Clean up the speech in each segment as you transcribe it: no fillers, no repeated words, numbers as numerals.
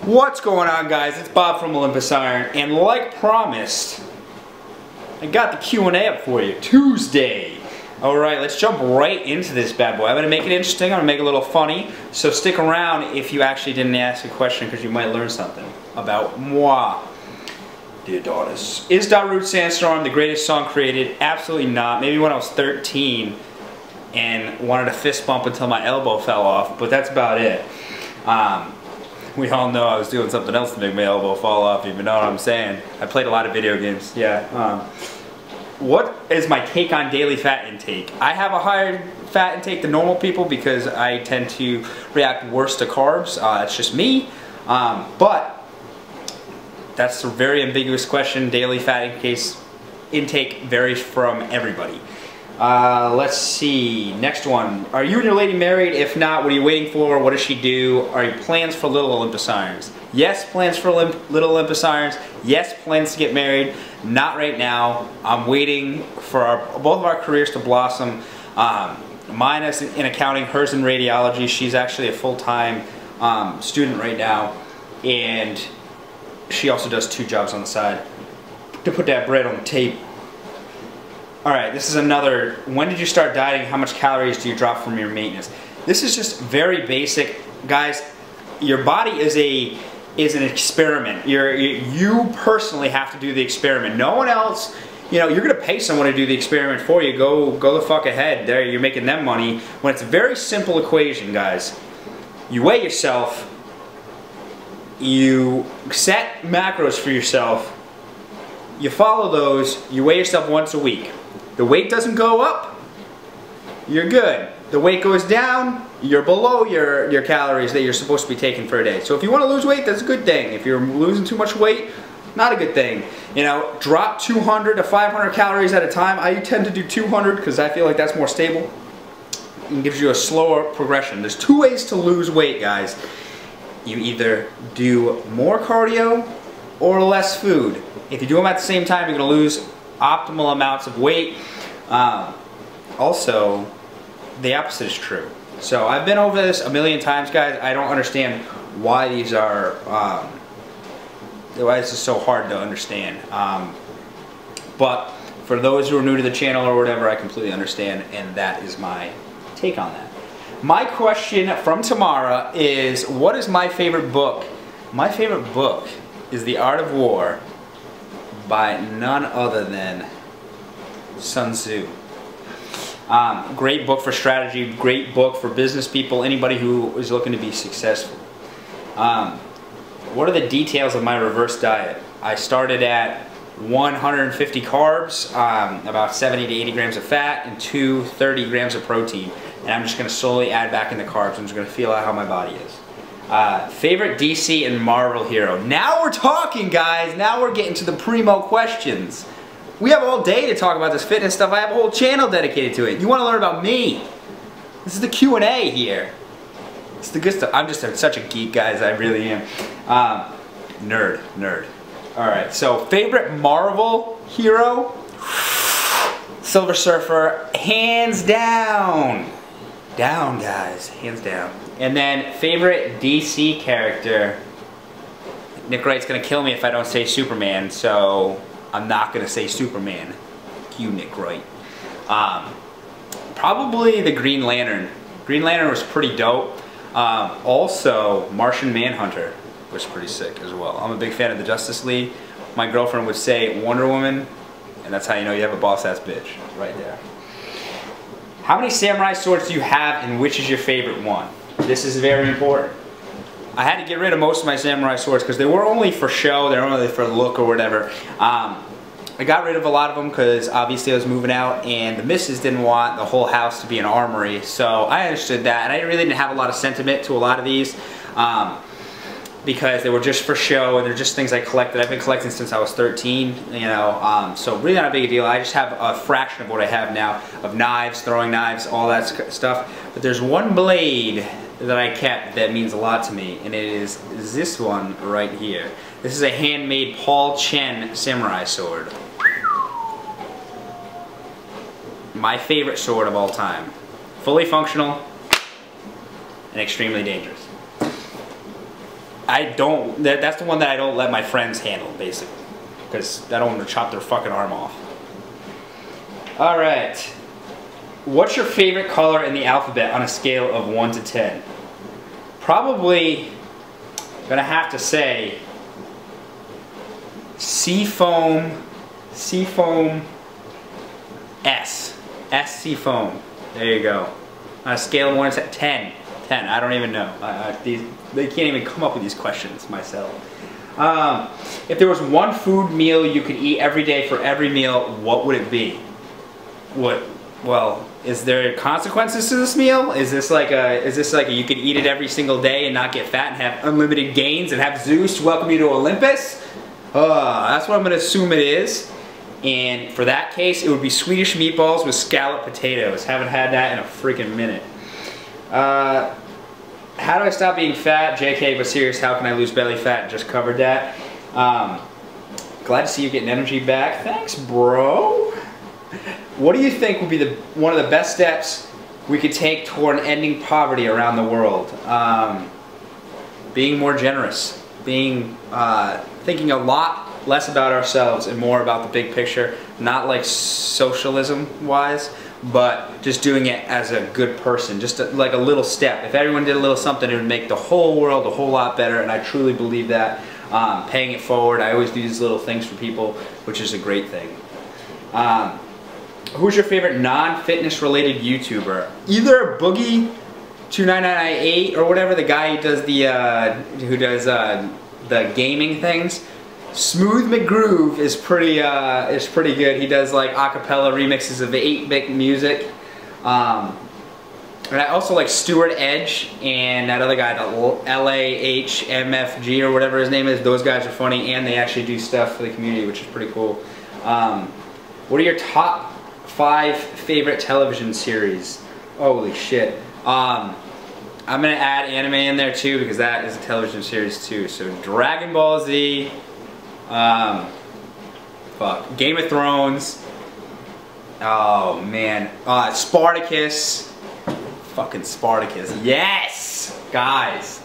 What's going on, guys? It's Bob from Olympusiron, and like promised, I got the Q&A up for you. Tuesday. Alright, let's jump right into this bad boy. I'm going to make it interesting, I'm going to make it a little funny, so stick around if you actually didn't ask a question because you might learn something about moi. Dear daughters. Is Darude Sandstorm the greatest song created? Absolutely not. Maybe when I was 13 and wanted a fist bump until my elbow fell off, but that's about it. We all know I was doing something else to make my elbow fall off, if you know what I'm saying. I played a lot of video games, yeah. What is my take on daily fat intake? I have a higher fat intake than normal people because I tend to react worse to carbs. It's just me. But that's a very ambiguous question. Daily fat intake varies from everybody. Let's see. Next one. Are you and your lady married? If not, what are you waiting for? What does she do? Are you plans for little Olympusirons? Yes, plans for little Olympusirons. Yes, plans to get married. Not right now. I'm waiting for both of our careers to blossom. Mine is in accounting, hers in radiology. She's actually a full-time student right now, and she also does 2 jobs on the side to put that bread on the table. Alright, this is another, when did you start dieting? How much calories do you drop from your maintenance? This is just very basic. Guys, your body is an experiment. You personally have to do the experiment. No one else, you know, you're going to pay someone to do the experiment for you. Go the fuck ahead. There, you're making them money. When it's a very simple equation, guys. You weigh yourself, you set macros for yourself, you follow those, you weigh yourself once a week. The weight doesn't go up, you're good. The weight goes down, you're below your calories that you're supposed to be taking for a day. So if you want to lose weight, that's a good thing. If you're losing too much weight, not a good thing. You know, drop 200 to 500 calories at a time. I tend to do 200 because I feel like that's more stable and gives you a slower progression. There's 2 ways to lose weight, guys. You either do more cardio or less food. If you do them at the same time, you're going to lose optimal amounts of weight. Also, the opposite is true. So I've been over this a million times, guys. I don't understand why these are, why this is so hard to understand. But for those who are new to the channel or whatever, I completely understand, and that is my take on that. My question from Tamara is, what is my favorite book? My favorite book is The Art of War by none other than Sun Tzu. Great book for strategy, great book for business people, anybody who is looking to be successful. What are the details of my reverse diet? I started at 150 carbs, about 70 to 80 grams of fat, and 30 grams of protein. And I'm just going to slowly add back in the carbs. I'm just going to feel out how my body is. Favorite DC and Marvel hero. Now we're talking, guys. Now we're getting to the primo questions. We have all day to talk about this fitness stuff. I have a whole channel dedicated to it. You want to learn about me. This is the Q&A here. It's the good stuff. I'm just such a geek, guys. I really am. Nerd. Alright, so favorite Marvel hero? Silver Surfer, hands down. Down, guys. Hands down. And then favorite DC character. Nick Wright's gonna kill me if I don't say Superman, so I'm not gonna say Superman. You, Nick Wright. Probably the Green Lantern. Green Lantern was pretty dope. Also, Martian Manhunter was pretty sick as well. I'm a big fan of the Justice League. My girlfriend would say Wonder Woman, and that's how you know you have a boss-ass bitch, right there. How many samurai swords do you have, and which is your favorite one? This is very important. I had to get rid of most of my samurai swords because they were only for show, they were only for look or whatever. I got rid of a lot of them because obviously I was moving out and the missus didn't want the whole house to be an armory, so I understood that, and I really didn't have a lot of sentiment to a lot of these because they were just for show and they're just things I collected. I've been collecting since I was 13, you know, so really not a big deal. I just have a fraction of what I have now of knives, throwing knives, all that stuff. But there's one blade that I kept that means a lot to me, and it is this one right here. This is a handmade Paul Chen samurai sword. My favorite sword of all time. Fully functional and extremely dangerous. that's the one that I don't let my friends handle, basically. Because I don't want to chop their fucking arm off. Alright. What's your favorite color in the alphabet on a scale of 1 to 10? Probably gonna have to say Seafoam S. S Seafoam. There you go. On a scale of 1 to 10. 10. I don't even know. They can't even come up with these questions myself. If there was one food meal you could eat every day for every meal, what would it be? Well, is there consequences to this meal? Is this like you could eat it every single day and not get fat and have unlimited gains and have Zeus welcome you to Olympus? That's what I'm gonna assume it is. And for that case, it would be Swedish meatballs with scalloped potatoes. Haven't had that in a freaking minute. How do I stop being fat? JK, but serious, how can I lose belly fat? Just covered that. Glad to see you getting energy back. Thanks, bro. What do you think would be one of the best steps we could take toward ending poverty around the world? Being more generous. Thinking a lot less about ourselves and more about the big picture. Not like socialism-wise, but just doing it as a good person. Just like a little step. If everyone did a little something, it would make the whole world a whole lot better, and I truly believe that. Paying it forward. I always do these little things for people, which is a great thing. Who's your favorite non-fitness related YouTuber? Either Boogie29998 or whatever, the guy who does the gaming things. Smooth McGroove is pretty good. He does like acapella remixes of 8-bit music. And I also like Stuart Edge and that other guy, the LAHMFG or whatever his name is. Those guys are funny and they actually do stuff for the community, which is pretty cool. What are your top 5 favorite television series? Holy shit. I'm gonna add anime in there too because that is a television series too. So Dragon Ball Z, Game of Thrones, oh man, Spartacus, fucking Spartacus, yes! Guys,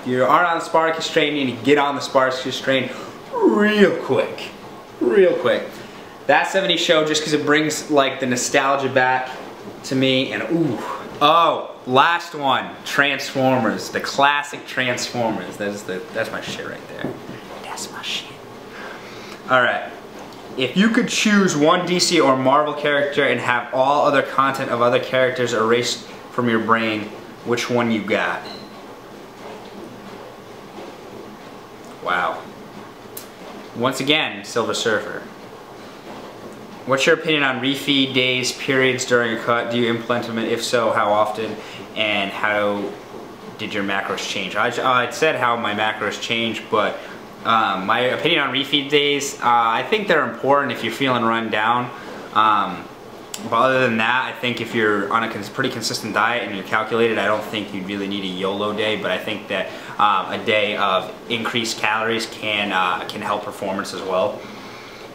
if you aren't on the Spartacus train, you need to get on the Spartacus train real quick. That 70s show, just because it brings like the nostalgia back to me, and ooh, oh, last one, Transformers, the classic Transformers. That's my shit right there. That's my shit. All right, if you could choose one DC or Marvel character and have all other content of other characters erased from your brain, which one you got? Wow. Once again, Silver Surfer. What's your opinion on refeed days, periods during a cut? Do you implement? If so, how often? And how did your macros change? I said how my macros changed, but my opinion on refeed days, I think they're important if you're feeling run down. But other than that, I think if you're on a pretty consistent diet and you're calculated, I don't think you really need a YOLO day, but I think that a day of increased calories can help performance as well.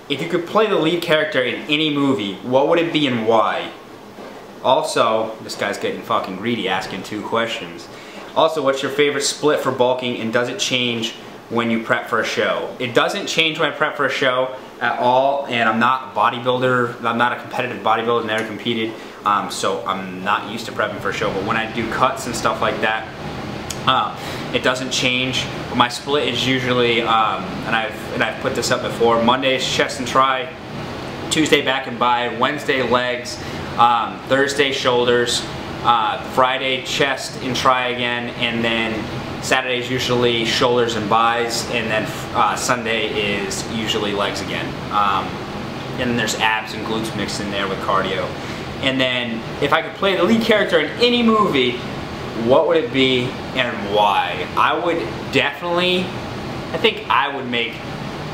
If you could play the lead character in any movie, what would it be and why? Also, this guy's getting fucking greedy asking 2 questions. Also, what's your favorite split for bulking and does it change when you prep for a show? It doesn't change when I prep for a show at all, and I'm not a bodybuilder, I'm not a competitive bodybuilder, never competed, so I'm not used to prepping for a show, but when I do cuts and stuff like that, it doesn't change. But my split is usually, and I've put this up before, Mondays chest and tri, Tuesday back and bi, Wednesday legs, Thursday shoulders, Friday chest and tri again, and then Saturday is usually shoulders and bis, and then Sunday is usually legs again. And then there's abs and glutes mixed in there with cardio. And then if I could play the lead character in any movie, what would it be and why? I would definitely, I think I would make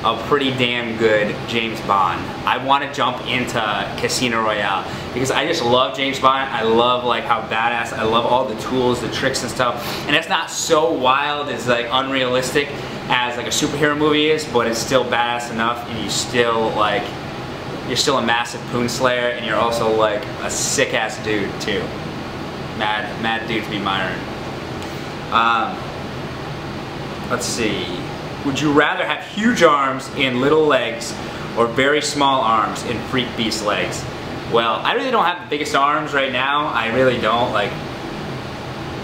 a pretty damn good James Bond. I want to jump into Casino Royale because I just love James Bond. I love like how badass, I love all the tools, the tricks and stuff. And it's not so wild, it's like unrealistic as like a superhero movie is, but it's still badass enough, and you still like, you're still a massive poon slayer, and you're also like a sick ass dude too. Mad dude to be admiring. let's see. Would you rather have huge arms and little legs, or very small arms and freak beast legs? Well, I really don't have the biggest arms right now. I really don't. Like,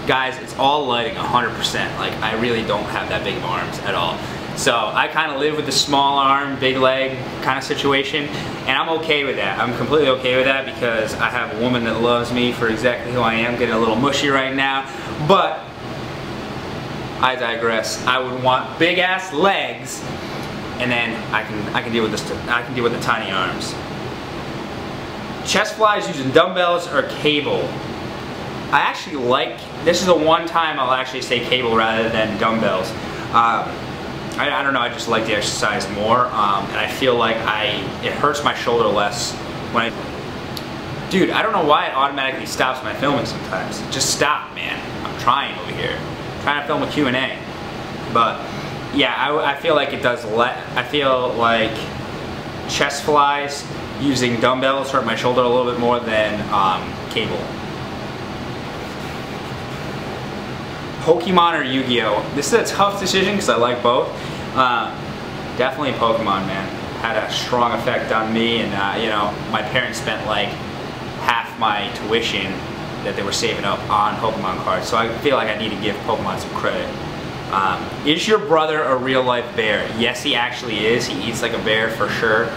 guys, it's all lighting 100%. Like, I really don't have that big of arms at all. So I kind of live with the small arm, big leg kind of situation, and I'm okay with that. I'm completely okay with that because I have a woman that loves me for exactly who I am. Getting a little mushy right now, but I digress. I would want big ass legs, and then I can deal with this. I can deal with the tiny arms. Chest flies using dumbbells or cable? I actually like. This is the one time I'll actually say cable rather than dumbbells. I don't know, I just like the exercise more, and I feel like it hurts my shoulder less when Dude, I don't know why it automatically stops my filming sometimes. Just stop, man. I'm trying over here. I'm trying to film a Q&A. But, yeah, I feel like it does I feel like chest flies using dumbbells hurt my shoulder a little bit more than cable. Pokemon or Yu-Gi-Oh? This is a tough decision because I like both. Definitely Pokemon, man. Had a strong effect on me, and you know, my parents spent like half my tuition that they were saving up on Pokemon cards, so I feel like I need to give Pokemon some credit. Is your brother a real life bear? Yes, he actually is. He eats like a bear for sure.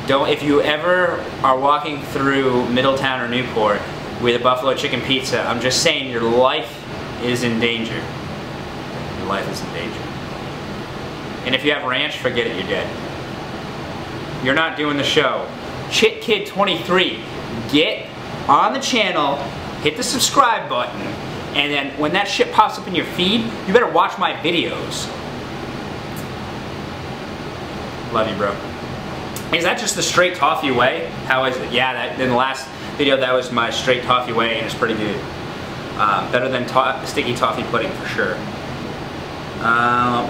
If you ever are walking through Middletown or Newport with a buffalo chicken pizza, I'm just saying your life is in danger. Your life is in danger. And if you have ranch, forget it, you're dead. You're not doing the show. Chit Kid 23, get on the channel, hit the subscribe button, and then when that shit pops up in your feed, you better watch my videos. Love you, bro. Is that just the straight toffee way? How is it? Yeah, in the last video, that was my straight toffee way, and it's pretty good. Better than sticky toffee pudding for sure.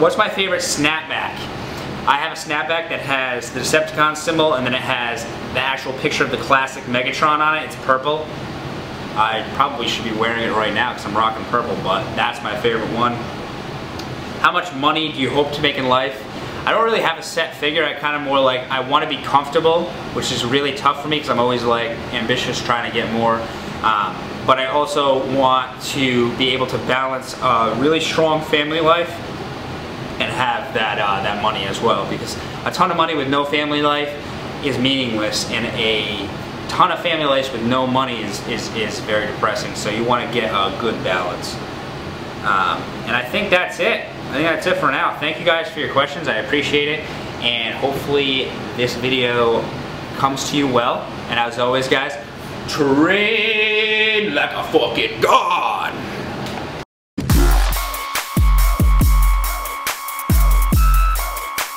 What's my favorite snapback? I have a snapback that has the Decepticon symbol, and then it has the actual picture of the classic Megatron on it. It's purple. I probably should be wearing it right now because I'm rocking purple, but that's my favorite one. How much money do you hope to make in life? I don't really have a set figure. I kind of more like, I want to be comfortable, which is really tough for me because I'm always like ambitious trying to get more. But I also want to be able to balance a really strong family life and have that money as well, because a ton of money with no family life is meaningless, and a ton of family life with no money is very depressing. So you want to get a good balance. And I think that's it. I think that's it for now. Thank you guys for your questions. I appreciate it. And hopefully this video comes to you well. And as always, guys, train like a fucking god.